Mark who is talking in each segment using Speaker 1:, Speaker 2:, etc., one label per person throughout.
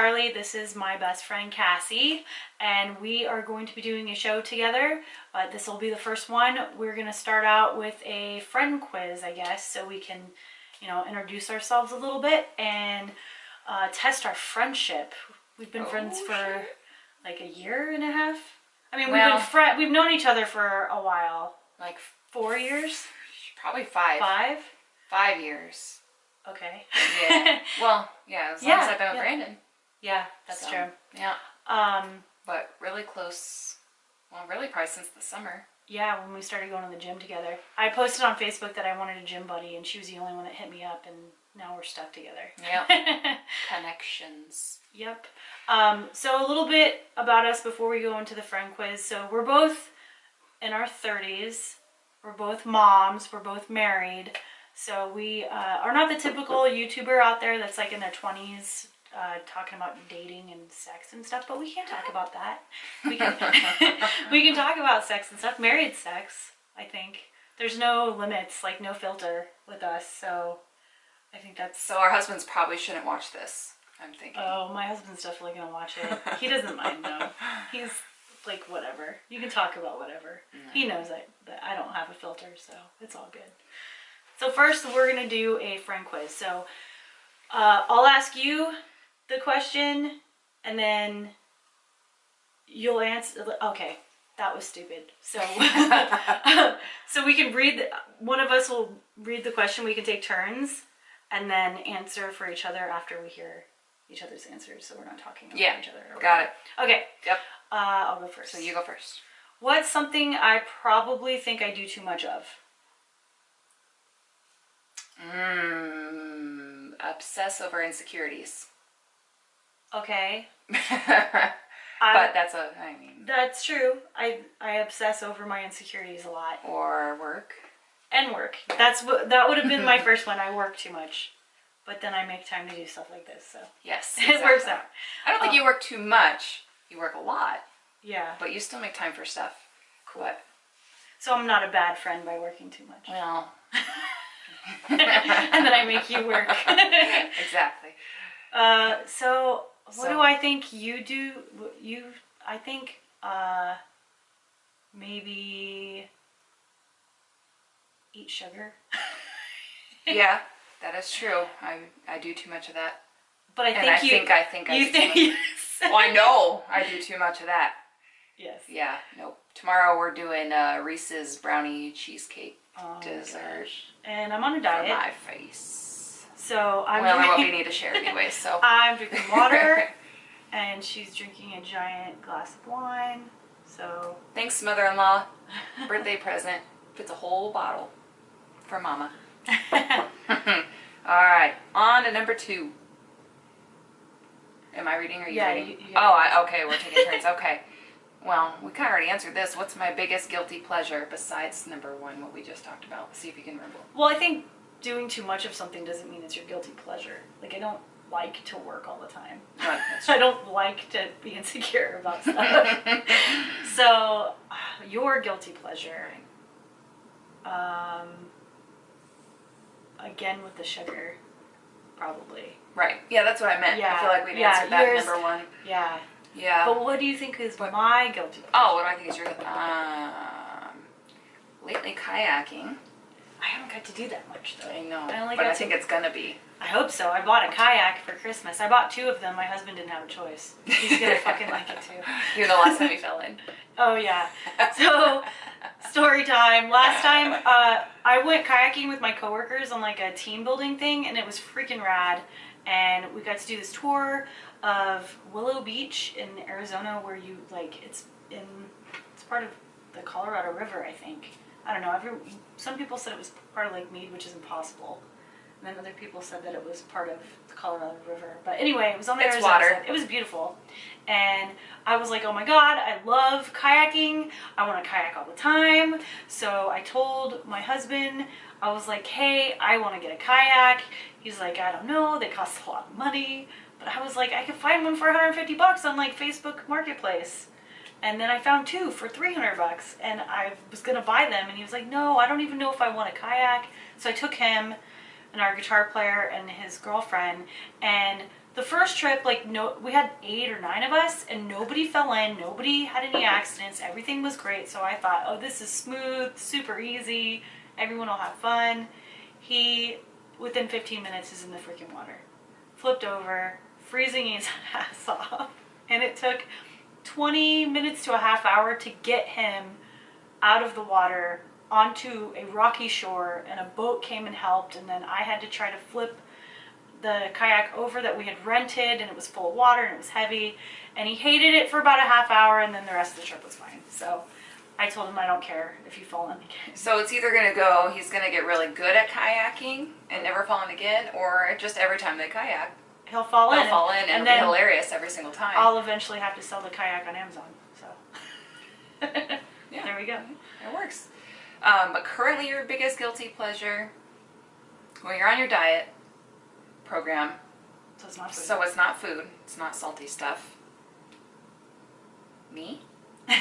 Speaker 1: Charlie. This is my best friend Cassie, and we are going to be doing a show together. This will be the first one. We're going to start out with a friend quiz, I guess, so we can, introduce ourselves a little bit and test our friendship. We've been friends for like a year and a half. I mean, we've known each other for a while.
Speaker 2: Like
Speaker 1: 4 years?
Speaker 2: Probably 5.
Speaker 1: 5?
Speaker 2: 5 years.
Speaker 1: Okay.
Speaker 2: Yeah. Well, yeah, as long as I've been with Brandon.
Speaker 1: Yeah, that's true.
Speaker 2: Yeah. But really close. Well, really probably since the summer.
Speaker 1: Yeah, when we started going to the gym together. I posted on Facebook that I wanted a gym buddy, and she was the only one that hit me up, and now we're stuck together.
Speaker 2: Yep. Connections.
Speaker 1: Yep. So a little bit about us before we go into the friend quiz. So we're both in our 30s. We're both moms. We're both married. So we are not the typical YouTuber out there that's like in their 20s talking about dating and sex and stuff, but we can't talk about that. We can, we can talk about sex and stuff. Married sex, I think. There's no limits, like no filter with us, so I think that's...
Speaker 2: So our husbands probably shouldn't watch this, I'm thinking.
Speaker 1: Oh, my husband's definitely going to watch it. He doesn't mind, though. He's like, whatever. You can talk about whatever. Mm-hmm. He knows that I don't have a filter, so it's all good. So first, we're going to do a friend quiz. So I'll ask you the question, and then you'll answer. Okay, that was stupid. So, so we can read. One of us will read the question. We can take turns, and then answer for each other after we hear each other's answers. So we're not talking over each other.
Speaker 2: Got it.
Speaker 1: Okay.
Speaker 2: Yep.
Speaker 1: I'll go first.
Speaker 2: So you go first.
Speaker 1: What's something I probably think I do too much of?
Speaker 2: Obsess over insecurities.
Speaker 1: Okay.
Speaker 2: But that's
Speaker 1: that's true. I obsess over my insecurities a lot.
Speaker 2: Or work.
Speaker 1: And work. That would have been my first one. I work too much. But then I make time to do stuff like this, so.
Speaker 2: Yes.
Speaker 1: Exactly. It works out.
Speaker 2: I don't think you work too much. You work a lot.
Speaker 1: Yeah.
Speaker 2: But you still make time for stuff.
Speaker 1: Cool. What? So I'm not a bad friend by working too much.
Speaker 2: Well.
Speaker 1: And then I make you work.
Speaker 2: Exactly.
Speaker 1: So what do I think you do? I think maybe eat sugar. Yeah,
Speaker 2: that is true. I do too much of that.
Speaker 1: But I think
Speaker 2: you think well, I know I do too much of that.
Speaker 1: Yes.
Speaker 2: Yeah. Nope. Tomorrow we're doing Reese's brownie cheesecake dessert.
Speaker 1: And I'm on a diet.
Speaker 2: For my face.
Speaker 1: So I'm
Speaker 2: what we need to share anyway. So
Speaker 1: I'm drinking water, and she's drinking a giant glass of wine. So
Speaker 2: thanks, mother-in-law. Birthday present. It's a whole bottle for Mama. All right, on to number 2. Am I reading or are you reading? Okay, we're taking turns. Okay. Well, we kind of already answered this. What's my biggest guilty pleasure besides number 1, what we just talked about? Let's see if you can remember.
Speaker 1: Well, I think doing too much of something doesn't mean it's your guilty pleasure. Like, I don't like to work all the time.
Speaker 2: Right,
Speaker 1: I don't like to be insecure about stuff. So, your guilty pleasure. Again with the sugar, probably.
Speaker 2: Right. Yeah, that's what I meant.
Speaker 1: Yeah.
Speaker 2: I feel like we'd answered that number 1.
Speaker 1: Yeah.
Speaker 2: Yeah.
Speaker 1: But what do you think is my guilty pleasure?
Speaker 2: Oh, what do I think is your lately kayaking.
Speaker 1: I haven't got to do that much, though.
Speaker 2: I know.
Speaker 1: I
Speaker 2: think it's gonna be.
Speaker 1: I hope so. I bought a kayak for Christmas. I bought 2 of them. My husband didn't have a choice. He's gonna fucking like it too.
Speaker 2: You're the last time he fell in.
Speaker 1: Oh yeah. So, story time. Last time, I went kayaking with my coworkers on like a team building thing, and it was freaking rad. And we got to do this tour of Willow Beach in Arizona, where you it's part of the Colorado River, I think. I don't know. Some people said it was part of Lake Mead, which is impossible. And then other people said that it was part of the Colorado River. But anyway, it was on the Arizona side. It was beautiful. And I was like, oh my God, I love kayaking. I want to kayak all the time. So I told my husband, I was like, hey, I want to get a kayak. He's like, I don't know. They cost a lot of money. But I was like, I could find one for $150 on like Facebook Marketplace. And then I found 2 for $300, and I was gonna buy them, and he was like, no, I don't even know if I want a kayak. So I took him and our guitar player and his girlfriend, and the first trip, like, no, we had 8 or 9 of us, and nobody fell in, nobody had any accidents, everything was great, so I thought, oh, this is smooth, super easy, everyone will have fun. He, within 15 minutes, is in the freaking water. Flipped over, freezing his ass off, and it took 20 minutes to a half hour to get him out of the water onto a rocky shore, and a boat came and helped, and then I had to try to flip the kayak over that we had rented, and it was full of water and it was heavy, and he hated it for about a half hour, and then the rest of the trip was fine. So I told him I don't care if you fall in again.
Speaker 2: So it's either going to go, he's going to get really good at kayaking and never fall in again, or just every time they kayak,
Speaker 1: he'll fall in.
Speaker 2: He'll fall in, and it'll be hilarious every single time.
Speaker 1: I'll eventually have to sell the kayak on Amazon. So
Speaker 2: yeah,
Speaker 1: there we go.
Speaker 2: It works. But currently your biggest guilty pleasure when you're on your diet program.
Speaker 1: So it's not food.
Speaker 2: So it's not food. It's not salty stuff. Me?
Speaker 1: Well,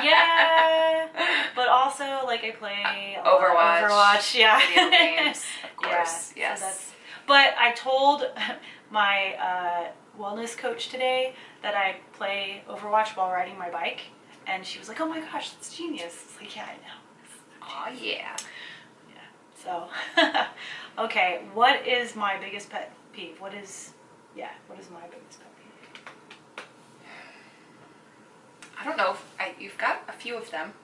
Speaker 1: yeah, but also like I play Overwatch, yeah,
Speaker 2: video games, of course,
Speaker 1: yeah,
Speaker 2: yes.
Speaker 1: So but I told my wellness coach today that I play Overwatch while riding my bike, and she was like, "Oh my gosh, that's genius!" It's like, yeah, I know.
Speaker 2: Oh yeah.
Speaker 1: So, okay, what is my biggest pet peeve? What is my biggest pet peeve?
Speaker 2: I don't know if you've got a few of them,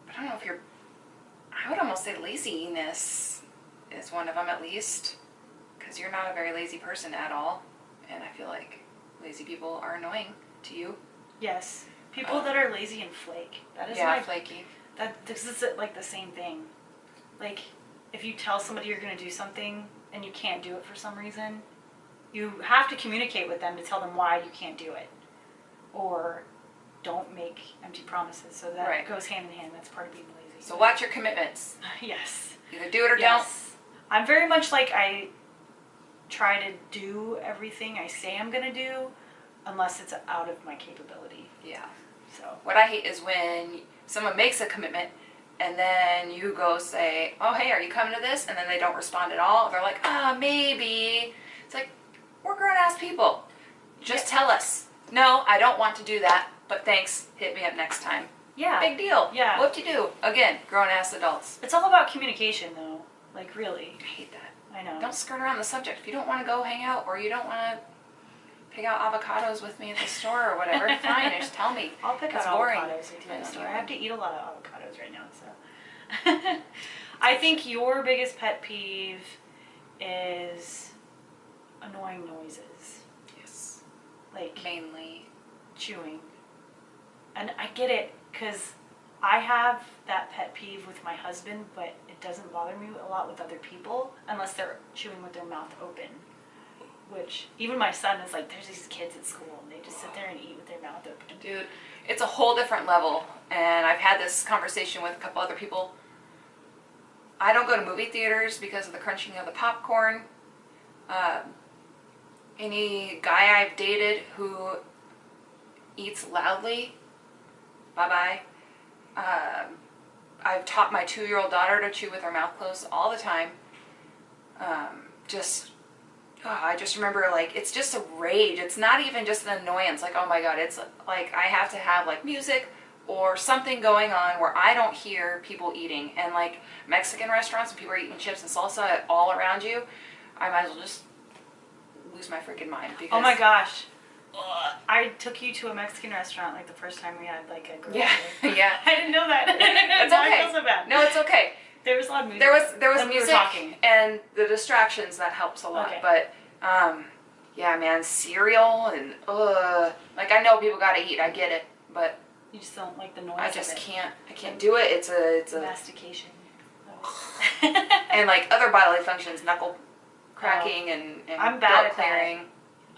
Speaker 2: but I don't know if I would almost say laziness is one of them at least, because you're not a very lazy person at all, and I feel like lazy people are annoying to you.
Speaker 1: Yes, people that are lazy and flake. That is
Speaker 2: flaky.
Speaker 1: This is like the same thing. Like, if you tell somebody you're going to do something and you can't do it for some reason, you have to communicate with them to tell them why you can't do it. Or don't make empty promises. So that goes hand in hand. That's part of being lazy.
Speaker 2: So watch your commitments.
Speaker 1: Yes.
Speaker 2: Either do it or don't.
Speaker 1: I'm very much like I try to do everything I say I'm going to do unless it's out of my capability.
Speaker 2: Yeah.
Speaker 1: So
Speaker 2: what I hate is when someone makes a commitment and then you go say, oh, hey, are you coming to this? And then they don't respond at all. They're like, maybe. It's like, we're grown-ass people. Just tell us. No, I don't want to do that, but thanks. Hit me up next time.
Speaker 1: Yeah.
Speaker 2: Big deal.
Speaker 1: Yeah.
Speaker 2: Whoop-de-doo. Again, grown-ass adults.
Speaker 1: It's all about communication, though. Like, really.
Speaker 2: I hate that.
Speaker 1: I know.
Speaker 2: Don't skirt around the subject. If you don't want to go hang out or you don't want to pick out avocados with me at the store or whatever, fine, just tell me.
Speaker 1: I'll pick out
Speaker 2: boring.
Speaker 1: Avocados with you at the store. I have to eat a lot of avocados right now, so. I think your biggest pet peeve is annoying noises.
Speaker 2: Yes.
Speaker 1: Like
Speaker 2: mainly
Speaker 1: chewing. And I get it, because I have that pet peeve with my husband, but it doesn't bother me a lot with other people unless they're chewing with their mouth open. Which, even my son is like, there's these kids at school and they just sit there and eat with their mouth open.
Speaker 2: Dude, it's a whole different level. And I've had this conversation with a couple other people. I don't go to movie theaters because of the crunching of the popcorn. Any guy I've dated who eats loudly, bye-bye. I've taught my 2-year-old daughter to chew with her mouth closed all the time. I just remember, like, it's just a rage. It's not even just an annoyance. Like, oh my God, it's like I have to have, like, music or something going on where I don't hear people eating. And, like, Mexican restaurants, when people are eating chips and salsa all around you, I might as well just lose my freaking mind. Because,
Speaker 1: oh my gosh. I took you to a Mexican restaurant, like, the first time we had, like, a grill.
Speaker 2: Yeah, yeah.
Speaker 1: I didn't know that.
Speaker 2: It's okay.
Speaker 1: I feel so bad.
Speaker 2: No, it's okay.
Speaker 1: There was a lot of music.
Speaker 2: There was
Speaker 1: when
Speaker 2: music
Speaker 1: we were talking.
Speaker 2: and the distractions, that helps a lot.
Speaker 1: Okay.
Speaker 2: But yeah, man, cereal and like, I know people gotta eat, I get it, but
Speaker 1: You just don't like the noise.
Speaker 2: I just
Speaker 1: of it.
Speaker 2: can't. I can't do it. It's a
Speaker 1: mastication.
Speaker 2: and like other bodily functions, knuckle cracking and
Speaker 1: I'm bad at
Speaker 2: clearing.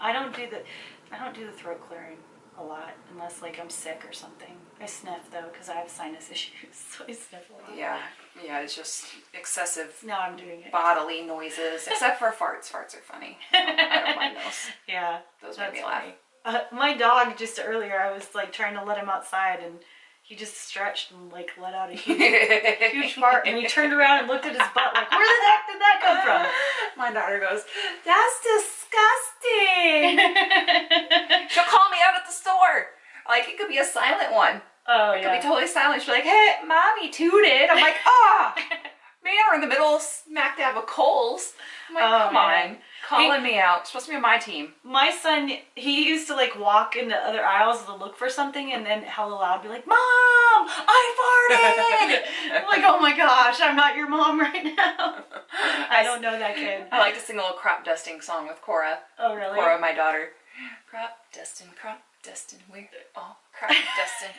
Speaker 1: that. I don't do the throat clearing a lot unless like I'm sick or something. I sniff though because I have sinus issues, so I sniff a lot.
Speaker 2: Yeah, it's just excessive.
Speaker 1: Now I'm doing it.
Speaker 2: Bodily noises, except for farts. Farts are funny. I don't mind those.
Speaker 1: Yeah,
Speaker 2: those make me laugh.
Speaker 1: My dog, just earlier, I was like trying to let him outside, and he just stretched and like let out a huge fart, and he turned around and looked at his butt like, where the heck did that come from?
Speaker 2: My daughter goes, that's disgusting. She'll call me out at the store. Like, it could be a silent one.
Speaker 1: Oh,
Speaker 2: it could be totally silent. She'll be like, hey, mommy tooted. I'm like, man, we're in the middle of smack dab of Kohl's. I'm like, come on. Calling me out. It's supposed to be on my team.
Speaker 1: My son, he used to like walk into other aisles to look for something and then hella loud be like, Mom, I farted! I'm like, oh my gosh, I'm not your mom right now. I don't know that kid.
Speaker 2: I like to sing a little crop dusting song with Cora.
Speaker 1: Oh, really?
Speaker 2: Cora, my daughter. Crop dusting, we're all crop dusting.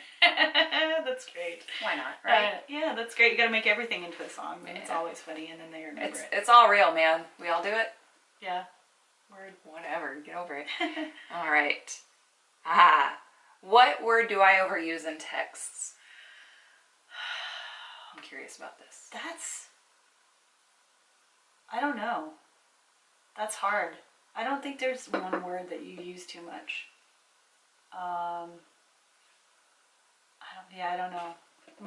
Speaker 1: That's great.
Speaker 2: Why not, right?
Speaker 1: Yeah, that's great. You gotta make everything into a song. And it's always funny, and then they remember it.
Speaker 2: It's all real, man. We all do it.
Speaker 1: Yeah. Word.
Speaker 2: Whatever. Get over it. All right. What word do I overuse in texts? I'm curious about this.
Speaker 1: I don't know. That's hard. I don't think there's one word that you use too much. I don't know.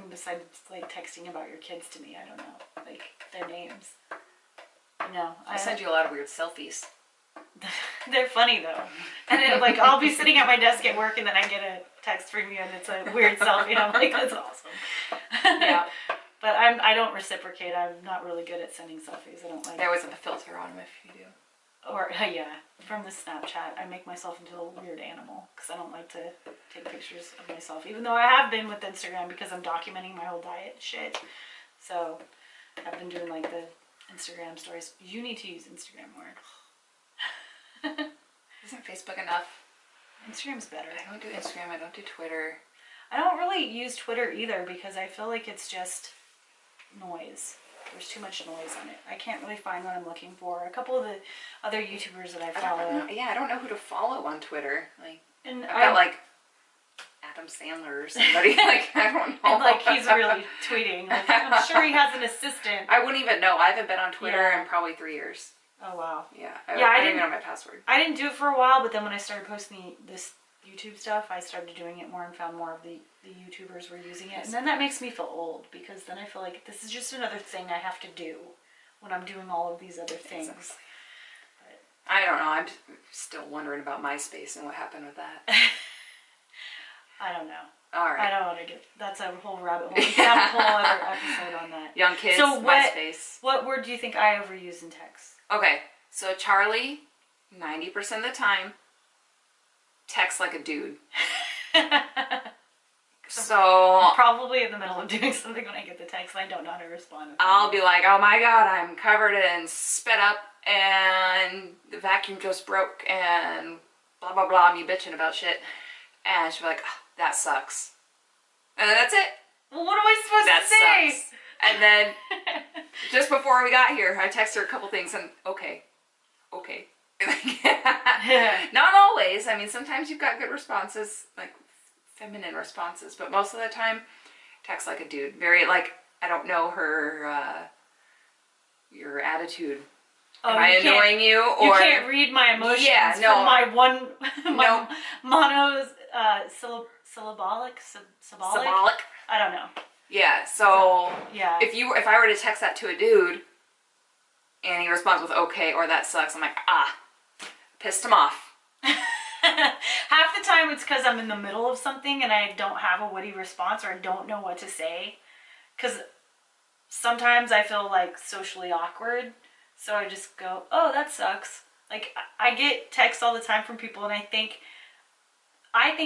Speaker 1: Besides like texting about your kids to me, I don't know. Like their names. No.
Speaker 2: I send you a lot of weird selfies.
Speaker 1: They're funny though. And then like I'll be sitting at my desk at work and then I get a text from you and it's a weird selfie and I'm like, that's awesome.
Speaker 2: Yeah.
Speaker 1: But I don't reciprocate. I'm not really good at sending selfies. I don't like.
Speaker 2: There always have a filter on them if you do.
Speaker 1: Or yeah, from the Snapchat, I make myself into a weird animal because I don't like to take pictures of myself. Even though I have been with Instagram because I'm documenting my whole diet shit. So I've been doing like the Instagram stories. You need to use Instagram more.
Speaker 2: Isn't Facebook enough?
Speaker 1: Instagram's better.
Speaker 2: I don't do Instagram. I don't do Twitter.
Speaker 1: I don't really use Twitter either because I feel like it's just noise. There's too much noise on it. I can't really find what I'm looking for. A couple of the other YouTubers that I follow.
Speaker 2: I don't know who to follow on Twitter. Like,
Speaker 1: and
Speaker 2: I've got like Adam Sandler or somebody. Like, I don't know.
Speaker 1: And like he's really tweeting. Like, I'm sure he has an assistant.
Speaker 2: I wouldn't even know. I haven't been on Twitter in probably 3 years.
Speaker 1: Oh wow.
Speaker 2: Yeah. I didn't even know my password.
Speaker 1: I didn't do it for a while, but then when I started posting this YouTube stuff, I started doing it more and found more of the YouTubers were using it. And then that makes me feel old because then I feel like this is just another thing I have to do when I'm doing all of these other things.
Speaker 2: Exactly. I don't know. I'm still wondering about MySpace and what happened with that.
Speaker 1: I don't know.
Speaker 2: All right.
Speaker 1: I don't want to get. That's a whole rabbit hole. We can have a whole other episode on that.
Speaker 2: Young kids,
Speaker 1: so
Speaker 2: MySpace.
Speaker 1: What word do you think I overuse in text?
Speaker 2: Okay, so Charlie, 90% of the time, texts like a dude. So
Speaker 1: probably in the middle of doing something when I get the text, I don't know how to respond.
Speaker 2: I'll be like, oh my god, I'm covered in spit up and the vacuum just broke and blah blah blah, me bitching about shit. And she'll be like, oh, that sucks. And then that's it.
Speaker 1: Well, what am I supposed to say?
Speaker 2: Sucks. And then just before we got here, I texted her a couple things and okay. Not always. I mean, sometimes you've got good responses, like feminine responses, but most of the time, text like a dude. Very like, I don't know her, your attitude.
Speaker 1: Oh,
Speaker 2: am I annoying you? Or
Speaker 1: you can't read my emotions from my one, syllabolic. I don't know.
Speaker 2: Yeah. So
Speaker 1: yeah.
Speaker 2: If I were to text that to a dude, and he responds with okay or that sucks, I'm like pissed him off.
Speaker 1: Half the time it's because I'm in the middle of something and I don't have a witty response or I don't know what to say. Because sometimes I feel like socially awkward. So I just go, oh, that sucks. Like I get texts all the time from people and I think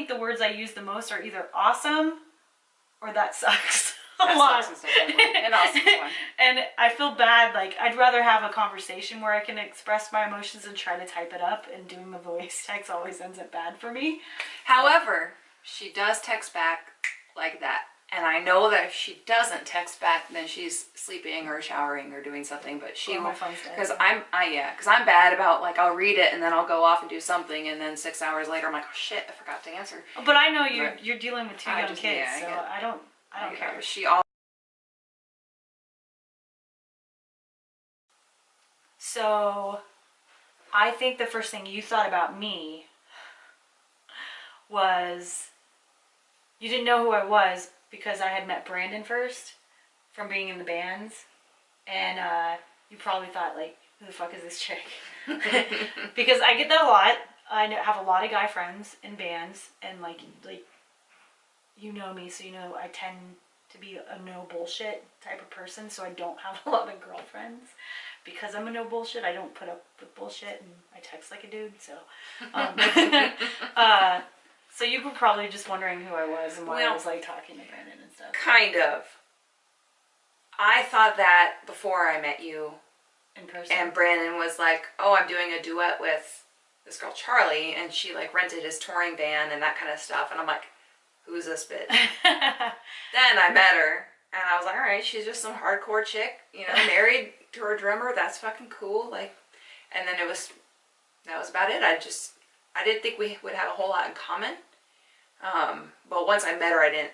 Speaker 1: the words I use the most are either awesome or that sucks. A lot.
Speaker 2: And awesome one.
Speaker 1: And I feel bad. Like I'd rather have a conversation where I can express my emotions and try to type it up. And doing the voice text always ends up bad for me.
Speaker 2: However, she does text back like that, and I know that if she doesn't text back, then she's sleeping or showering or doing something. But she,
Speaker 1: my phone's dead.
Speaker 2: Because I'm bad about like I'll read it and then I'll go off and do something, and then 6 hours later I'm like, oh shit, I forgot to answer.
Speaker 1: But I know you're dealing with two young kids,
Speaker 2: yeah,
Speaker 1: so I don't care. So, I think the first thing you thought about me was you didn't know who I was because I had met Brandon first from being in the bands, and you probably thought like, who the fuck is this chick? Because I get that a lot. I have a lot of guy friends in bands, and like you know me, so you know I tend to be a no bullshit type of person, so I don't have a lot of girlfriends because I'm a no bullshit. I don't put up with bullshit, and I text like a dude. So, so you were probably just wondering who I was and why I was like talking to Brandon and stuff.
Speaker 2: Kind of. I thought that before I met you
Speaker 1: in person,
Speaker 2: and Brandon was like, "Oh, I'm doing a duet with this girl Charlie," and she like rented his touring van and that kind of stuff, and I'm like, who's this bitch? Then I met her, and I was like, all right, she's just some hardcore chick, you know, married to her drummer. That's fucking cool. Like, and then that was about it. I didn't think we would have a whole lot in common. But once I met her, I didn't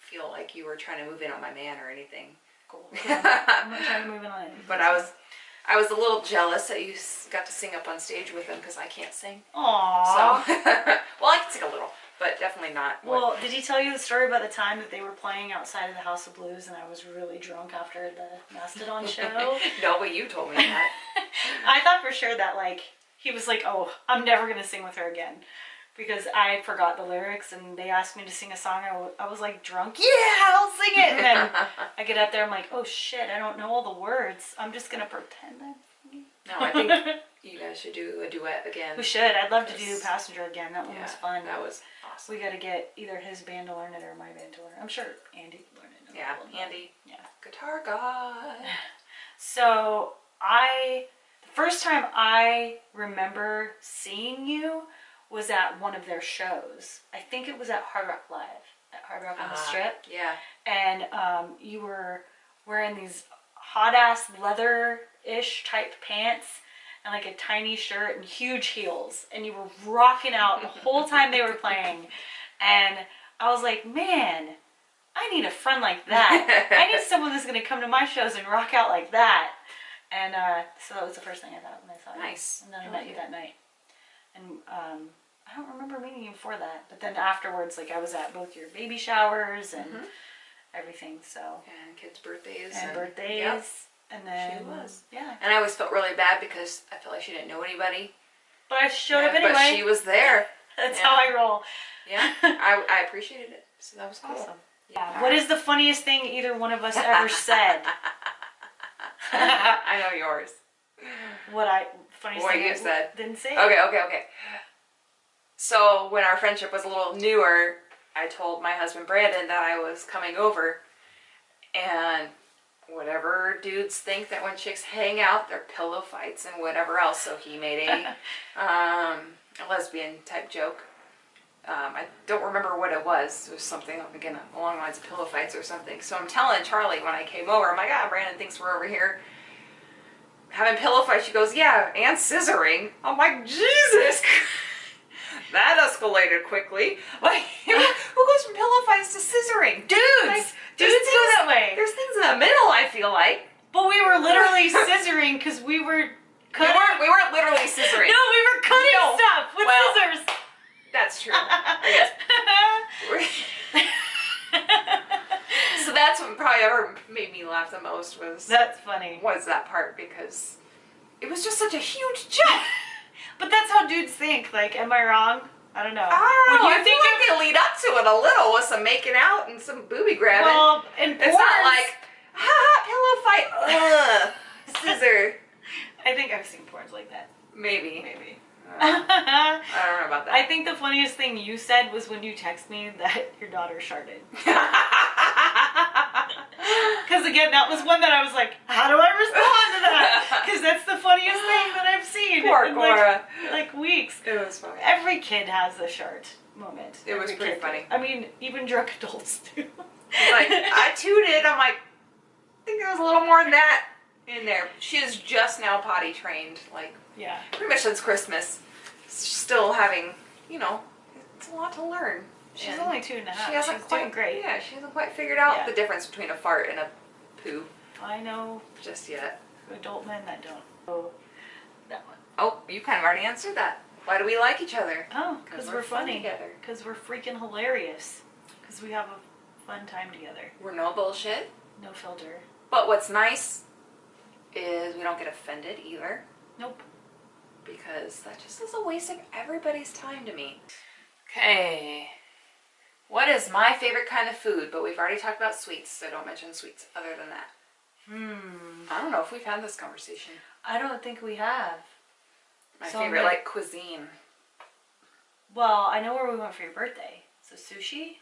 Speaker 2: feel like you were trying to move in on my man or anything.
Speaker 1: Cool. I'm not trying to move in on anything.
Speaker 2: But I was a little jealous that you got to sing up on stage with him because I can't sing.
Speaker 1: Aww.
Speaker 2: So, well, I can sing a little. But definitely not.
Speaker 1: Well, did he tell you the story about the time that they were playing outside of the House of Blues and I was really drunk after the Mastodon show?
Speaker 2: No, but you told me that.
Speaker 1: I thought for sure that, like, he was like, oh, I'm never going to sing with her again. Because I forgot the lyrics and they asked me to sing a song. I was like drunk. Yeah, I'll sing it. And then I get up there, I'm like, oh shit, I don't know all the words. I'm just going to pretend I'm singing.
Speaker 2: No, I think you guys should do a duet again.
Speaker 1: We should. I'd love to do Passenger again. That one was fun.
Speaker 2: That was awesome.
Speaker 1: We got to get either his band to learn it or my band to learn it. I'm sure Andy could learn it.
Speaker 2: Yeah, Andy.
Speaker 1: Yeah.
Speaker 2: Guitar god.
Speaker 1: So the first time I remember seeing you was at one of their shows. I think it was at Hard Rock Live, at Hard Rock on the Strip.
Speaker 2: Yeah.
Speaker 1: And you were wearing these hot-ass leather-ish type pants and like a tiny shirt and huge heels. And you were rocking out the whole time they were playing. And I was like, man, I need a friend like that. I need someone that's going to come to my shows and rock out like that. And so that was the first thing I thought when I saw you.
Speaker 2: Nice.
Speaker 1: And then I met you that night. And I don't remember meeting you before that. But then afterwards, like I was at both your baby showers and everything. So
Speaker 2: and kids' birthdays.
Speaker 1: And birthdays.
Speaker 2: Yep.
Speaker 1: And then
Speaker 2: she was.
Speaker 1: Yeah.
Speaker 2: And I always felt really bad because I felt like she didn't know anybody.
Speaker 1: But I showed up anyway.
Speaker 2: But she was there.
Speaker 1: That's how I roll.
Speaker 2: Yeah. I appreciated it. So that was cool.
Speaker 1: Awesome. Yeah. What is the funniest thing either one of us ever said?
Speaker 2: I know yours.
Speaker 1: Funniest
Speaker 2: what
Speaker 1: thing
Speaker 2: you said.
Speaker 1: Didn't say.
Speaker 2: Okay. So when our friendship was a little newer, I told my husband Brandon that I was coming over, and whatever dudes think that when chicks hang out, they're pillow fights and whatever else. So he made a lesbian type joke. I don't remember what it was. It was something, again, along the lines of pillow fights or something. So I'm telling Charlie when I came over, I'm like, Brandon thinks we're over here having pillow fights. She goes, yeah, and scissoring. I'm like, Jesus. That escalated quickly. Like, who goes from pillow fights to scissoring?
Speaker 1: Dudes!
Speaker 2: Like,
Speaker 1: Dudes go that way.
Speaker 2: There's things in the middle, I feel like.
Speaker 1: But we were literally scissoring because we were cutting.
Speaker 2: We weren't literally scissoring.
Speaker 1: No, we were cutting stuff with scissors.
Speaker 2: That's true. I guess. So that's what probably ever made me laugh the most was...
Speaker 1: That's funny.
Speaker 2: Was that part, because it was just such a huge jump.
Speaker 1: But that's how dudes think. Like, am I wrong? I don't know.
Speaker 2: I feel like they lead up to it a little with some making out and some booby grabbing.
Speaker 1: Well, in porn,
Speaker 2: it's not like, pillow fight, scissor.
Speaker 1: I think I've seen porns like that.
Speaker 2: Maybe.
Speaker 1: I
Speaker 2: don't know about that.
Speaker 1: I think the funniest thing you said was when you text me that your daughter sharted. Because again, that was one that I was like, how do I respond to that? Because that's the funniest thing that I've seen
Speaker 2: Poor Cora.
Speaker 1: Like weeks.
Speaker 2: It was funny.
Speaker 1: Every kid has the shart moment.
Speaker 2: It was pretty funny.
Speaker 1: I mean, even drunk adults do.
Speaker 2: Like, I tooted. I'm like, I think there was a little more than that in there. She is just now potty trained. Like,
Speaker 1: yeah.
Speaker 2: Pretty much since Christmas. Still having, it's a lot to learn.
Speaker 1: She's only 2.5.
Speaker 2: She's
Speaker 1: doing great.
Speaker 2: Yeah, she hasn't quite figured out the difference between a fart and a poo.
Speaker 1: I know.
Speaker 2: Just yet.
Speaker 1: Adult men that don't. Oh, that one.
Speaker 2: Oh, you kind of already answered that. Why do we like each other?
Speaker 1: Oh, because we're funny.
Speaker 2: together.
Speaker 1: Because we're freaking hilarious. Because we have a fun time together.
Speaker 2: We're no bullshit.
Speaker 1: No filter.
Speaker 2: But what's nice is we don't get offended either.
Speaker 1: Nope.
Speaker 2: Because that just is a waste of everybody's time to me. Okay. What is my favorite kind of food? But we've already talked about sweets, so don't mention sweets other than that. I don't know if we've had this conversation.
Speaker 1: I don't think we have.
Speaker 2: My favorite, like, cuisine.
Speaker 1: Well, I know where we went for your birthday. So sushi?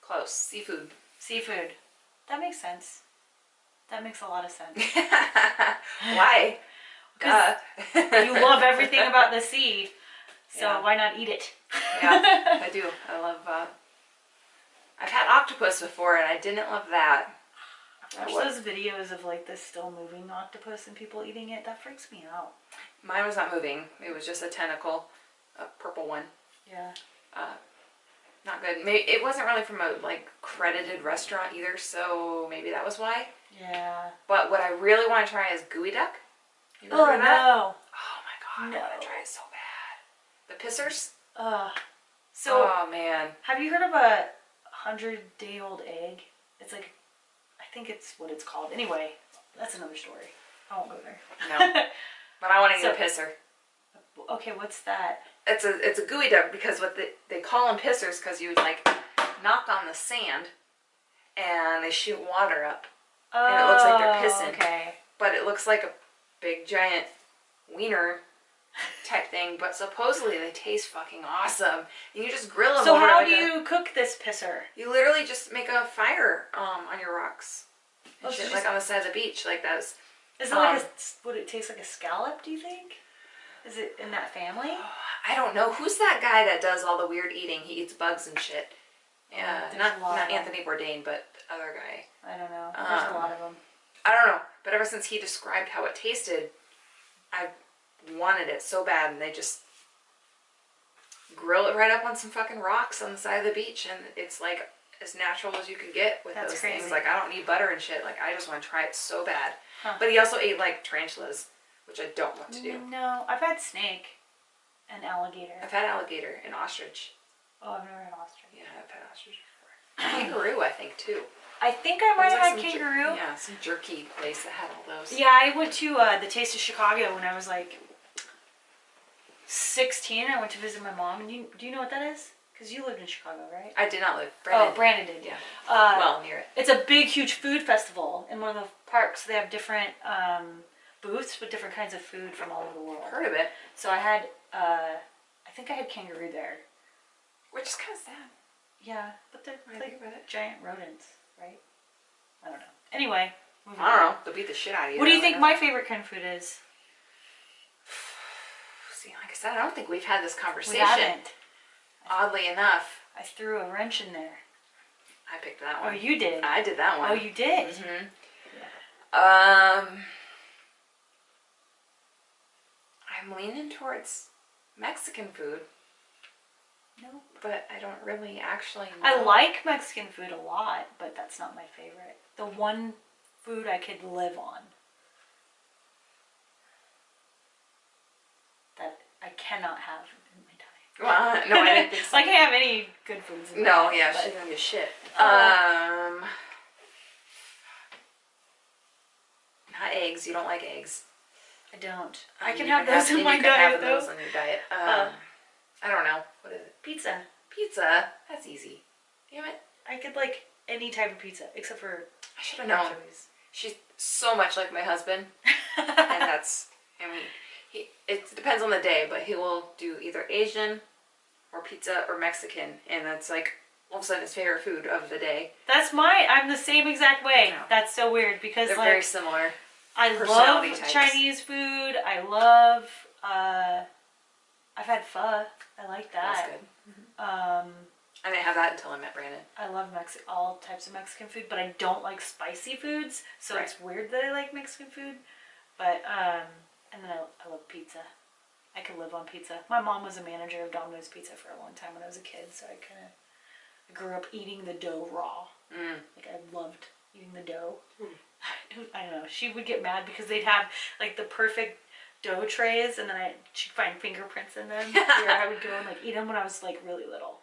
Speaker 2: Close. Seafood.
Speaker 1: Seafood. That makes sense. That makes a lot of sense.
Speaker 2: Why?
Speaker 1: Because you love everything about the sea. So why not eat it?
Speaker 2: Yeah, I do. I love, I've had octopus before and I didn't love that.
Speaker 1: I watch those videos of like this still moving octopus and people eating it. That freaks me out.
Speaker 2: Mine was not moving. It was just a tentacle, a purple one.
Speaker 1: Yeah.
Speaker 2: Not good. Maybe it wasn't really from a like credited restaurant either, so maybe that was why.
Speaker 1: Yeah.
Speaker 2: But what I really want to try is gooey duck. You ever
Speaker 1: Oh
Speaker 2: heard of that?
Speaker 1: no.
Speaker 2: Oh my god,
Speaker 1: No.
Speaker 2: I want to try it so bad. The pissers?
Speaker 1: So
Speaker 2: oh man.
Speaker 1: have you heard of a 100-day-old egg? It's like, I think it's what it's called. Anyway, that's another story. I won't go there.
Speaker 2: No. But I want to eat a pisser.
Speaker 1: Okay, what's that?
Speaker 2: It's a gooey duck because what they call them pissers because you like knock on the sand and they shoot water up and it looks like they're pissing.
Speaker 1: Okay.
Speaker 2: But it looks like a big giant wiener type thing. But supposedly they taste fucking awesome. You just grill them.
Speaker 1: So
Speaker 2: over
Speaker 1: how
Speaker 2: like
Speaker 1: do you cook this pisser?
Speaker 2: You literally just make a fire on your rocks. And
Speaker 1: Oh, so
Speaker 2: shit, like on the side of the beach, like that.
Speaker 1: Is it like would it taste like a scallop? Do you think? Is it in that family?
Speaker 2: I don't know. Who's that guy that does all the weird eating? He eats bugs and shit. Yeah, not Anthony Bourdain, but the other guy.
Speaker 1: I don't know. There's a lot of them.
Speaker 2: I don't know. But ever since he described how it tasted, I wanted it so bad, and they just grill it right up on some fucking rocks on the side of the beach, and it's like as natural as you can get with those things. Like I don't need butter and shit. Like I just want to try it so bad. Huh. But he also ate like tarantulas, which I don't want to do.
Speaker 1: No, I've had snake and alligator.
Speaker 2: I've had alligator and ostrich.
Speaker 1: Oh, I've never had ostrich.
Speaker 2: Yeah, I've had ostrich before. Kangaroo, I think, too.
Speaker 1: I think I might have had kangaroo.
Speaker 2: Yeah, some jerky place that had all those.
Speaker 1: Yeah, I went to the Taste of Chicago when I was like 16. I went to visit my mom. And do you know what that is? Because you lived in Chicago, right?
Speaker 2: I did not live.
Speaker 1: Brandon did.
Speaker 2: Yeah. Well, near it.
Speaker 1: It's a big, huge food festival in one of the parks. They have different booths with different kinds of food from all over the world.
Speaker 2: Heard of it.
Speaker 1: So I had, I think I had kangaroo there.
Speaker 2: Which is kind of sad.
Speaker 1: Yeah, but they're like giant rodents, right? I don't know. Anyway.
Speaker 2: I don't know. They'll beat the shit out of you.
Speaker 1: What do you think my favorite kind of food is?
Speaker 2: See, like I said, I don't think we've had this conversation.
Speaker 1: We haven't.
Speaker 2: Oddly enough.
Speaker 1: I threw a wrench in there.
Speaker 2: I picked that one.
Speaker 1: Oh, you did?
Speaker 2: I did that one.
Speaker 1: Oh, you did?
Speaker 2: Mm-hmm. Yeah. I'm leaning towards Mexican food. No. But I don't really actually know.
Speaker 1: I like Mexican food a lot, but that's not my favorite. The one food I could live on. That I cannot have in my diet.
Speaker 2: Well, no, I didn't think so.
Speaker 1: I can't have any good foods in my
Speaker 2: No,
Speaker 1: diet,
Speaker 2: yeah, she's gonna be shit. Not eggs. You don't like eggs.
Speaker 1: I don't. I can have those in my diet,
Speaker 2: have
Speaker 1: though.
Speaker 2: those on your diet. I don't know. What is it?
Speaker 1: Pizza.
Speaker 2: Pizza? That's easy. Damn it.
Speaker 1: I could like any type of pizza, except for...
Speaker 2: I should have known. She's so much like my husband. And that's... I mean, it depends on the day, but he will do either Asian or pizza or Mexican. And that's like, all of a sudden, his favorite food of the day.
Speaker 1: That's I'm the same exact way.
Speaker 2: No.
Speaker 1: That's so weird because
Speaker 2: they're very similar.
Speaker 1: I love Chinese food. I love... I've had pho. I like that.
Speaker 2: That's good. Mm-hmm. I didn't have that until I met Brandon.
Speaker 1: I love all types of Mexican food, but I don't like spicy foods, so it's weird that I like Mexican food. But and then I love pizza. I could live on pizza. My mom was a manager of Domino's Pizza for a long time when I was a kid, so I grew up eating the dough raw. Like I loved eating the dough. I don't know. She would get mad because they'd have like the perfect dough trays, and then she'd find fingerprints in them. Where I would go and like eat them when I was like really little.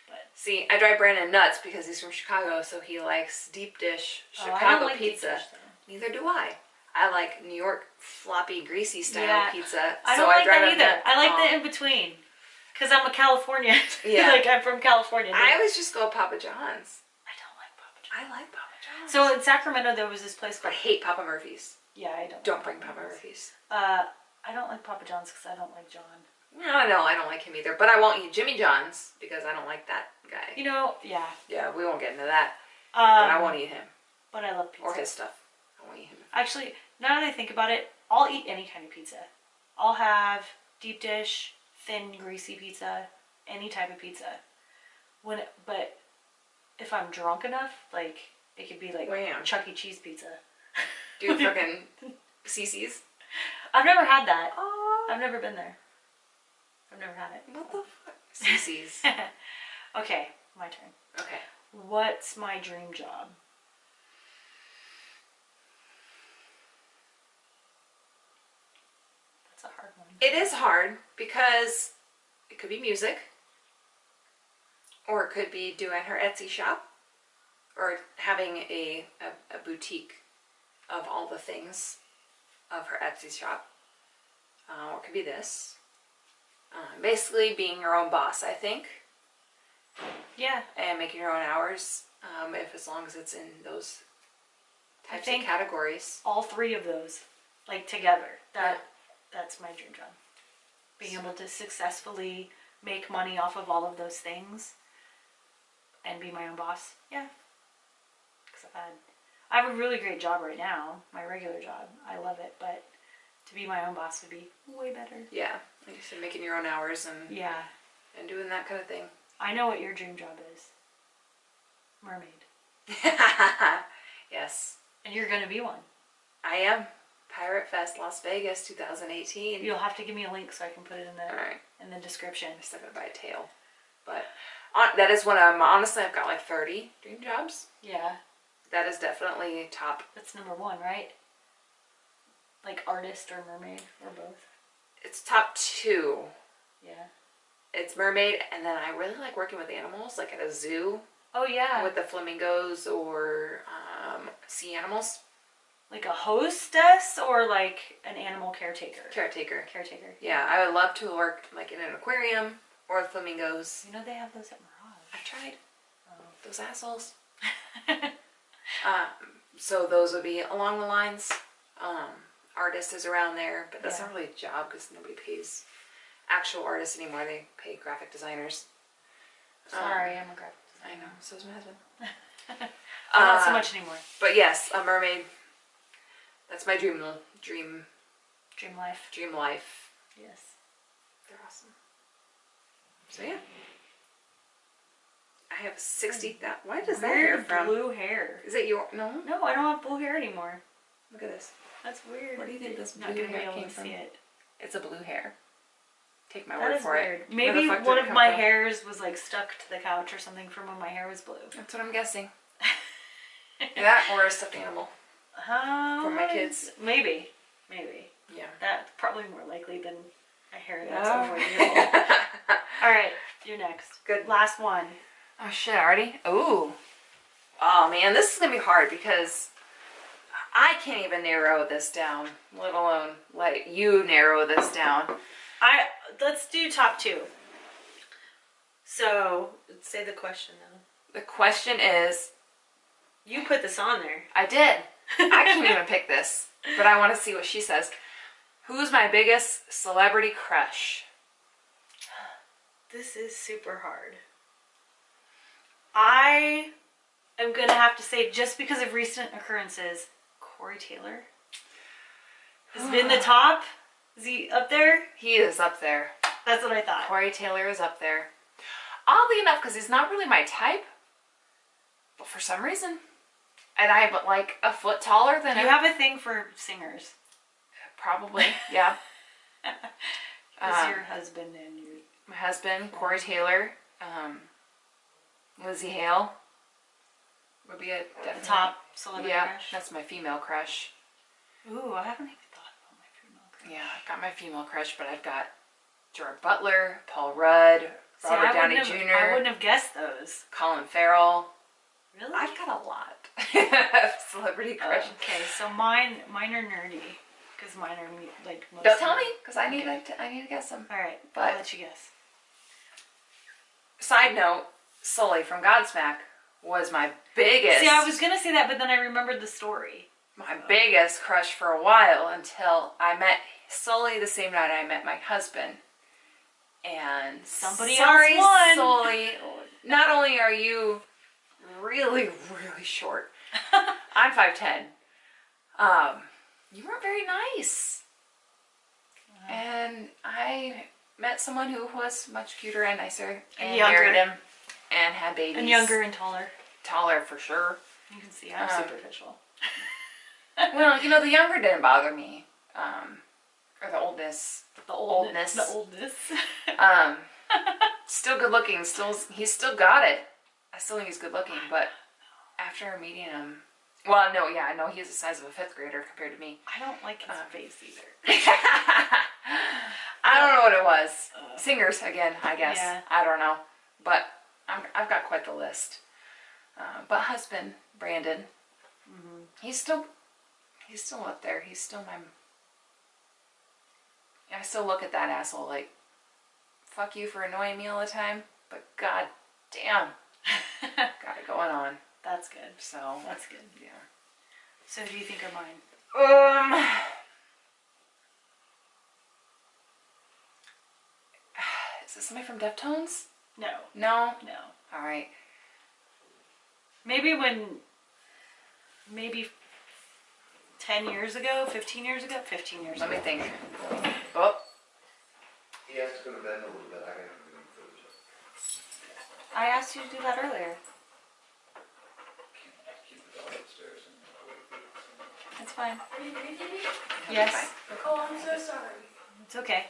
Speaker 1: But
Speaker 2: See, I drive Brandon nuts because he's from Chicago, so he likes deep dish
Speaker 1: I don't
Speaker 2: Chicago
Speaker 1: like deep
Speaker 2: pizza.
Speaker 1: dish, though.
Speaker 2: Neither do I. I like New York floppy, greasy style pizza.
Speaker 1: I don't like that either. I like the in between. Because I'm a Californian.
Speaker 2: Yeah.
Speaker 1: Like, I'm from California.
Speaker 2: I always just go Papa John's.
Speaker 1: I don't like Papa John's.
Speaker 2: I like Papa John's.
Speaker 1: So in Sacramento, there was this place
Speaker 2: But I
Speaker 1: called...
Speaker 2: hate Papa Murphy's.
Speaker 1: Yeah, I don't.
Speaker 2: Don't bring Papa Murphy's.
Speaker 1: I don't like Papa John's because I don't like John.
Speaker 2: No, I don't like him either. But I won't eat Jimmy John's because I don't like that guy.
Speaker 1: You know, yeah.
Speaker 2: Yeah, we won't get into that. But I won't eat him.
Speaker 1: But I love pizza.
Speaker 2: Or his stuff. I won't eat him.
Speaker 1: Actually, now that I think about it, I'll eat any kind of pizza. I'll have deep dish, thin, greasy pizza, any type of pizza. But if I'm drunk enough, like, it could be like Chuck E. Cheese pizza.
Speaker 2: Dude, frickin' CC's.
Speaker 1: I've never had that.
Speaker 2: Oh.
Speaker 1: I've never been there. I've never had it.
Speaker 2: What the fuck? CC's.
Speaker 1: Okay, my turn.
Speaker 2: Okay.
Speaker 1: What's my dream job? That's a hard one.
Speaker 2: It is hard because it could be music, or it could be doing her Etsy shop, or having a boutique of all the things of her Etsy shop. Or it could be this. Basically being your own boss, I think.
Speaker 1: Yeah.
Speaker 2: And making your own hours, as long as it's in those types of categories.
Speaker 1: All three of those, like, together. That's my dream job. Being able to successfully make money off of all of those things and be my own boss. Yeah. Because I have a really great job right now, my regular job. I love it, but to be my own boss would be way better.
Speaker 2: Yeah, like you said, making your own hours and doing that kind of thing.
Speaker 1: I know what your dream job is. Mermaid.
Speaker 2: Yes.
Speaker 1: And you're going to be one.
Speaker 2: I am. Pirate Fest Las Vegas 2018.
Speaker 1: You'll have to give me a link so I can put it in the description.
Speaker 2: I still gotta buy a tail. But that is when honestly, I've got like 30 dream jobs.
Speaker 1: Yeah.
Speaker 2: That is definitely top.
Speaker 1: That's number one, right? Like artist or mermaid or both?
Speaker 2: It's top 2.
Speaker 1: Yeah.
Speaker 2: It's mermaid, and then I really like working with animals, like at a zoo.
Speaker 1: Oh, yeah.
Speaker 2: With the flamingos or sea animals.
Speaker 1: Like a hostess or like an animal caretaker?
Speaker 2: Caretaker.
Speaker 1: Caretaker.
Speaker 2: Yeah, I would love to work like in an aquarium or with flamingos.
Speaker 1: You know they have those at Mirage.
Speaker 2: I've tried. Those assholes. So those would be along the lines. Artist is around there, but that's not really a job because nobody pays actual artists anymore. They pay graphic designers.
Speaker 1: Sorry, I'm a graphic designer.
Speaker 2: I know, so is my husband.
Speaker 1: Not so much anymore.
Speaker 2: But yes, a mermaid. That's my dream life.
Speaker 1: Dream life.
Speaker 2: Yes. They're awesome. So yeah. I have 60. Why does that hair from?
Speaker 1: Blue hair.
Speaker 2: Is it your? No.
Speaker 1: No, I don't have blue hair anymore.
Speaker 2: Look at this.
Speaker 1: That's weird.
Speaker 2: Where do you think this blue
Speaker 1: not gonna
Speaker 2: hair
Speaker 1: be able
Speaker 2: came
Speaker 1: to
Speaker 2: from?
Speaker 1: See it.
Speaker 2: It's a blue hair. Take my
Speaker 1: That
Speaker 2: word
Speaker 1: is
Speaker 2: for
Speaker 1: weird.
Speaker 2: it.
Speaker 1: Maybe one of my hairs was like stuck to the couch or something from when my hair was blue.
Speaker 2: That's what I'm guessing. That or a stuffed animal. For my kids.
Speaker 1: Maybe.
Speaker 2: Yeah.
Speaker 1: That's probably more likely than a hair that's over a year old. Alright, you're next.
Speaker 2: Good.
Speaker 1: Last one.
Speaker 2: Oh shit, already? Ooh. Oh man, this is gonna be hard because I can't even narrow this down, let alone let you narrow this down.
Speaker 1: Let's do top 2. So, say the question though.
Speaker 2: The question is...
Speaker 1: You put this on there.
Speaker 2: I did. I can't even pick this, but I want to see what she says. Who's my biggest celebrity crush?
Speaker 1: This is super hard. I am going to have to say, just because of recent occurrences, Corey Taylor has been the top. Is he up there?
Speaker 2: He is up there.
Speaker 1: That's what I thought.
Speaker 2: Corey Taylor is up there. Oddly enough, because he's not really my type, but for some reason, and I'm like a foot taller than him.
Speaker 1: You have a thing for singers.
Speaker 2: Probably, yeah.
Speaker 1: Because your husband and you.
Speaker 2: My husband, Corey Taylor, Lizzie Hale would be a definite.
Speaker 1: The top celebrity crush?
Speaker 2: That's my female crush.
Speaker 1: Ooh, I haven't even thought about my female crush.
Speaker 2: Yeah, I've got my female crush, but I've got Gerard Butler, Paul Rudd, Robert Downey
Speaker 1: I
Speaker 2: Jr.,
Speaker 1: wouldn't have guessed those.
Speaker 2: Colin Farrell.
Speaker 1: Really?
Speaker 2: I've got a lot of celebrity crushes.
Speaker 1: Okay, so mine are nerdy because mine are like.
Speaker 2: Don't tell me, because I need
Speaker 1: Okay.
Speaker 2: to guess them.
Speaker 1: All right,
Speaker 2: But-
Speaker 1: I'll let you guess.
Speaker 2: Side note: Sully from Godsmack was my biggest.
Speaker 1: See, I was gonna say that, but then I remembered the story.
Speaker 2: My biggest crush for a while until I met Sully the same night I met my husband. And
Speaker 1: Somebody
Speaker 2: sorry,
Speaker 1: else won.
Speaker 2: Sully. Not only are you really, really short, I'm 5'10". You weren't very nice. And I met someone who was much cuter and nicer, and
Speaker 1: younger.
Speaker 2: married him, and had babies.
Speaker 1: And younger and taller.
Speaker 2: Taller for sure.
Speaker 1: You can see I'm superficial.
Speaker 2: Well, you know, the younger didn't bother me. Or the oldness.
Speaker 1: The oldness. The oldness.
Speaker 2: Still good looking. He's still got it. I still think he's good looking, but after meeting him, well, no, yeah, I know he's the size of a 5th grader compared to me.
Speaker 1: I don't like his face either.
Speaker 2: I don't know what it was. Singers again, I guess.
Speaker 1: Yeah.
Speaker 2: I don't know, but I've got quite the list. But husband Brandon, he's still up there. He's still my. I still look at that asshole like, fuck you for annoying me all the time, but god damn, got it going on.
Speaker 1: That's good.
Speaker 2: So
Speaker 1: That's good.
Speaker 2: yeah.
Speaker 1: So who do you think are mine?
Speaker 2: Is this somebody from Deftones?
Speaker 1: No.
Speaker 2: No.
Speaker 1: No.
Speaker 2: All right.
Speaker 1: Maybe 10 years ago, 15 years ago, 15 years
Speaker 2: Let
Speaker 1: ago.
Speaker 2: me think. Oh.
Speaker 3: He has to go to bed in a little bit. I gotta go to bed.
Speaker 1: I asked you to do that earlier.
Speaker 3: Keep the dog upstairs.
Speaker 1: That's fine.
Speaker 4: Are you gonna keep it?
Speaker 1: Yes.
Speaker 4: Oh, I'm so sorry.
Speaker 1: It's okay.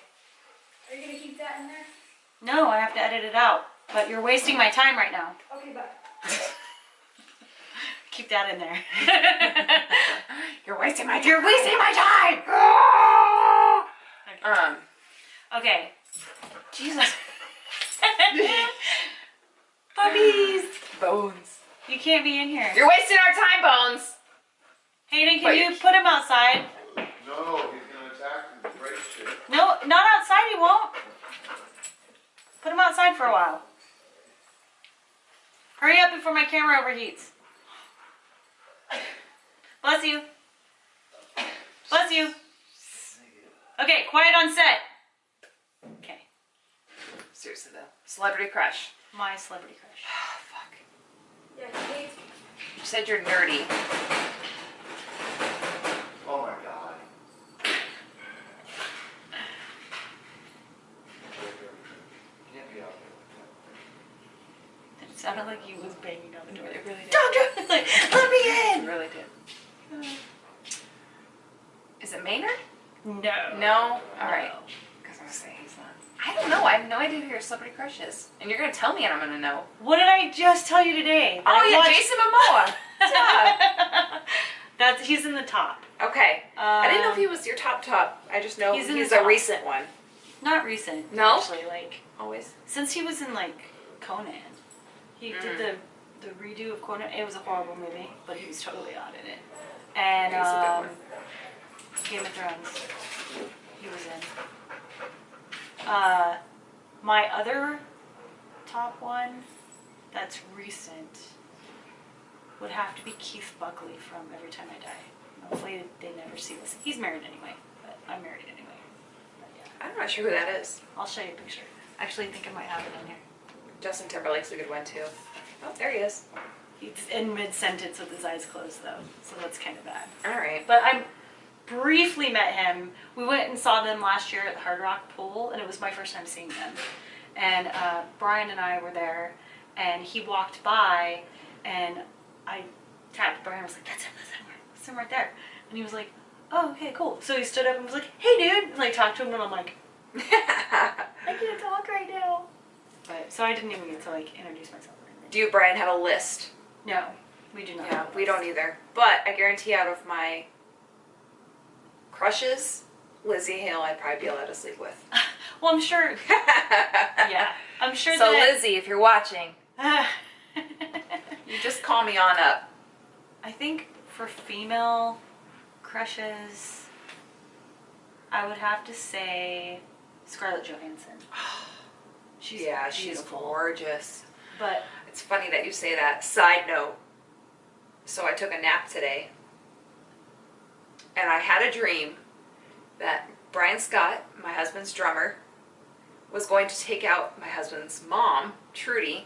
Speaker 4: Are you gonna keep that in there?
Speaker 1: No, I have to edit it out. But you're wasting my time right now.
Speaker 4: Okay, bye.
Speaker 1: Keep that in there.
Speaker 2: You're wasting my time.
Speaker 1: You're wasting my time! Okay.
Speaker 2: Jesus.
Speaker 1: Puppies!
Speaker 2: Bones.
Speaker 1: You can't be in here.
Speaker 2: You're wasting our time, Bones.
Speaker 1: Hayden,
Speaker 2: But
Speaker 1: can you put him outside?
Speaker 3: No, he's gonna attack and break shit.
Speaker 1: No, not outside he won't. Put him outside for a while. Hurry up before my camera overheats. Bless you. Bless you. Okay, quiet on set. Okay,
Speaker 2: Seriously though, celebrity crush.
Speaker 1: my celebrity crush.
Speaker 2: Fuck.
Speaker 4: Yeah, he hates me.
Speaker 2: You said you're nerdy.
Speaker 3: Oh my god. Can't be out there.
Speaker 1: It sounded like he was banging on the door.
Speaker 2: It really did.
Speaker 1: It's like, let me
Speaker 2: It
Speaker 1: in.
Speaker 2: really did. Is it Maynard?
Speaker 1: No.
Speaker 2: No? Alright. Because I was saying he's not. I don't know. I have no idea who your celebrity crush is. And you're going to tell me and I'm going to know.
Speaker 1: What did I just tell you today?
Speaker 2: Oh, yeah,
Speaker 1: watched-
Speaker 2: Jason Momoa.
Speaker 1: He's in the top.
Speaker 2: Okay. I didn't know if he was your top. I just know
Speaker 1: He's in
Speaker 2: he's
Speaker 1: the
Speaker 2: a
Speaker 1: top.
Speaker 2: recent one.
Speaker 1: Not recent.
Speaker 2: No?
Speaker 1: Actually, like
Speaker 2: Always.
Speaker 1: since he was in like Conan, he did the redo of Conan. It was a horrible movie, but he was totally on in it. And
Speaker 2: He's a good one.
Speaker 1: Game of Thrones, he was in. My other top one that's recent would have to be Keith Buckley from Every Time I Die. Hopefully they never see this. He's married anyway, but I'm married anyway. But yeah,
Speaker 2: I'm not sure who that is.
Speaker 1: I'll show you a picture. Actually, I think I might have it in here.
Speaker 2: Justin Timberlake's a good one too. Oh, there he is.
Speaker 1: He's in mid-sentence with his eyes closed though, so that's kind of bad.
Speaker 2: Alright.
Speaker 1: But I briefly met him. We went and saw them last year at the Hard Rock Pool, and it was my first time seeing them. And Brian and I were there, and he walked by, and I tapped Brian. I was like, "That's him, that's him right there." And he was like, "Oh, okay, cool." So he stood up and was like, "Hey, dude," and like talked to him, and I'm like, "I can't talk right now." But so I didn't even get to like introduce myself or anything.
Speaker 2: Do you, Brian, have a list?
Speaker 1: No, we do not.
Speaker 2: Yeah, we don't either. But I guarantee out of my crushes, Lizzie Hale I'd probably be allowed to sleep with.
Speaker 1: Well, I'm sure. Yeah, I'm sure.
Speaker 2: So
Speaker 1: that
Speaker 2: Lizzie, if you're watching, you just call me on up.
Speaker 1: I think for female crushes, I would have to say Scarlett Johansson. She's
Speaker 2: She's
Speaker 1: beautiful.
Speaker 2: gorgeous.
Speaker 1: But
Speaker 2: It's funny that you say that. Side note. So I took a nap today, and I had a dream that Brian Scott, my husband's drummer, was going to take out my husband's mom, Trudy,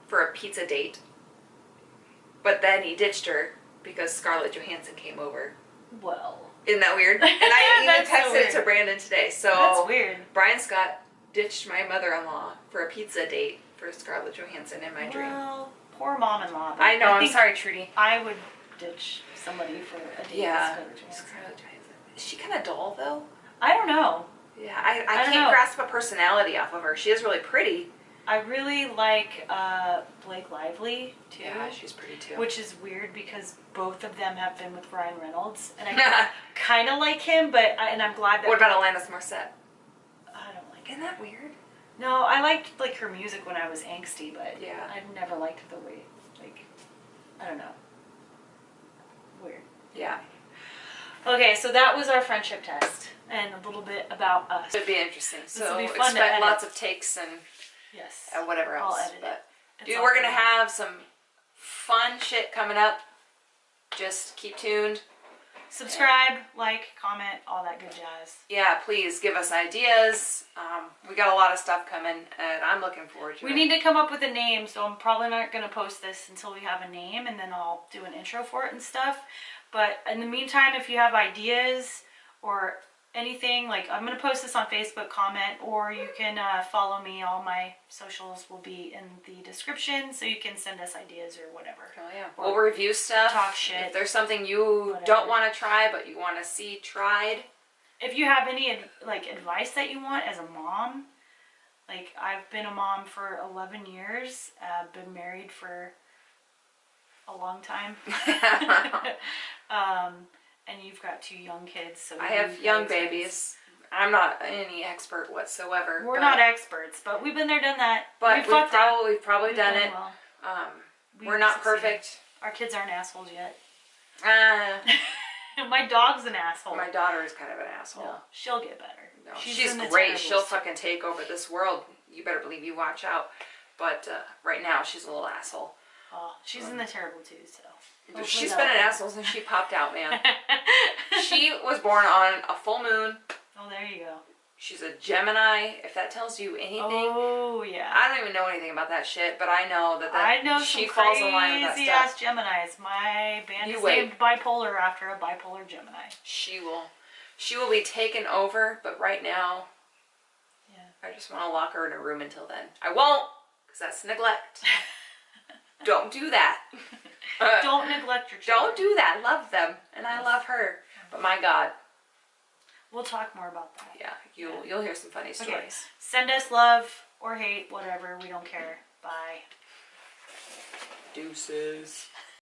Speaker 2: for a pizza date. But then he ditched her because Scarlett Johansson came over.
Speaker 1: well,
Speaker 2: Isn't that weird? And I even
Speaker 1: That's so
Speaker 2: texted it to
Speaker 1: weird.
Speaker 2: Brandon today. So
Speaker 1: that's weird.
Speaker 2: Brian Scott ditched my mother-in-law for a pizza date for Scarlett Johansson in my dream.
Speaker 1: Well, poor mom-in-law. but
Speaker 2: I know, I'm
Speaker 1: think
Speaker 2: sorry, Trudy.
Speaker 1: I would ditch somebody for a date
Speaker 2: Yeah.
Speaker 1: with Scarlett Johansson.
Speaker 2: Scarlett Johansson. Is she kind of dull, though?
Speaker 1: I don't know.
Speaker 2: Yeah, I
Speaker 1: don't
Speaker 2: can't
Speaker 1: know.
Speaker 2: grasp a personality off of her. She is really pretty.
Speaker 1: I really like Blake Lively too.
Speaker 2: Yeah, she's pretty too.
Speaker 1: Which is weird because both of them have been with Ryan Reynolds, and I kind of like him, but and I'm glad that.
Speaker 2: What about Alanis Morissette?
Speaker 1: I don't like him.
Speaker 2: Isn't that weird?
Speaker 1: No, I liked like her music when I was angsty, but
Speaker 2: Yeah.
Speaker 1: I've never liked the way like I don't know. Weird.
Speaker 2: Yeah.
Speaker 1: Okay, so that was our friendship test and a little bit about us.
Speaker 2: It'd be interesting.
Speaker 1: This
Speaker 2: So
Speaker 1: will be fun to
Speaker 2: expect
Speaker 1: edit.
Speaker 2: lots of takes and
Speaker 1: Yes.
Speaker 2: whatever
Speaker 1: I'll
Speaker 2: else.
Speaker 1: edit
Speaker 2: But
Speaker 1: it.
Speaker 2: dude,
Speaker 1: It's
Speaker 2: we're
Speaker 1: all
Speaker 2: gonna
Speaker 1: good.
Speaker 2: have some fun shit coming up. Just keep tuned.
Speaker 1: Subscribe, like, comment, all that good jazz.
Speaker 2: Yeah, please give us ideas. We got a lot of stuff coming, and I'm looking forward to it.
Speaker 1: We need to come up with a name, so I'm probably not going to post this until we have a name, and then I'll do an intro for it and stuff. But in the meantime, if you have ideas or anything, like I'm going to post this on Facebook, comment, or you can follow me. All my socials will be in the description, so you can send us ideas or whatever.
Speaker 2: Oh yeah,
Speaker 1: Or
Speaker 2: we'll review stuff.
Speaker 1: talk shit.
Speaker 2: If there's something you
Speaker 1: Whatever.
Speaker 2: don't want to try but you want to see tried,
Speaker 1: If you have any like advice that you want as a mom, like I've been a mom for 11 years, been married for a long time, and you've got 2 young kids. So
Speaker 2: I have
Speaker 1: you
Speaker 2: young
Speaker 1: guys-
Speaker 2: babies. I'm not any expert whatsoever.
Speaker 1: We're
Speaker 2: but,
Speaker 1: not experts, but we've been there, done that.
Speaker 2: but
Speaker 1: we've fucked up.
Speaker 2: we've probably
Speaker 1: We've
Speaker 2: done
Speaker 1: done
Speaker 2: it.
Speaker 1: well. We've
Speaker 2: We're not
Speaker 1: succeeded.
Speaker 2: perfect.
Speaker 1: Our kids aren't assholes yet.
Speaker 2: Uh,
Speaker 1: My dog's an asshole.
Speaker 2: my daughter is kind of an asshole.
Speaker 1: No, she'll get better.
Speaker 2: No,
Speaker 1: She's
Speaker 2: she's
Speaker 1: in the
Speaker 2: great.
Speaker 1: terribles.
Speaker 2: She'll fucking take over this world. You better believe you watch out. But right now, she's a little asshole.
Speaker 1: Oh, she's in the terrible too. So hopefully
Speaker 2: She's
Speaker 1: that'll
Speaker 2: been an
Speaker 1: help.
Speaker 2: asshole since she popped out, man. She was born on a full moon.
Speaker 1: Oh, there you go.
Speaker 2: She's a Gemini. If that tells you anything,
Speaker 1: Oh yeah.
Speaker 2: I don't even know anything about that shit, but I know that
Speaker 1: I know
Speaker 2: she
Speaker 1: some
Speaker 2: falls in line with that
Speaker 1: crazy
Speaker 2: stuff.
Speaker 1: ass Geminis. My band
Speaker 2: You
Speaker 1: is
Speaker 2: wait.
Speaker 1: named Bipolar after a bipolar Gemini.
Speaker 2: She will be taken over, but right now,
Speaker 1: Yeah.
Speaker 2: I just want to lock her in a room until then. I won't, because that's neglect. Don't do that.
Speaker 1: Don't neglect your children.
Speaker 2: Don't do that. Love them, and I love her. But my God,
Speaker 1: We'll talk more about that.
Speaker 2: yeah, you'll hear some funny stories.
Speaker 1: Okay. Send us love or hate, whatever. We don't care. Bye.
Speaker 2: Deuces.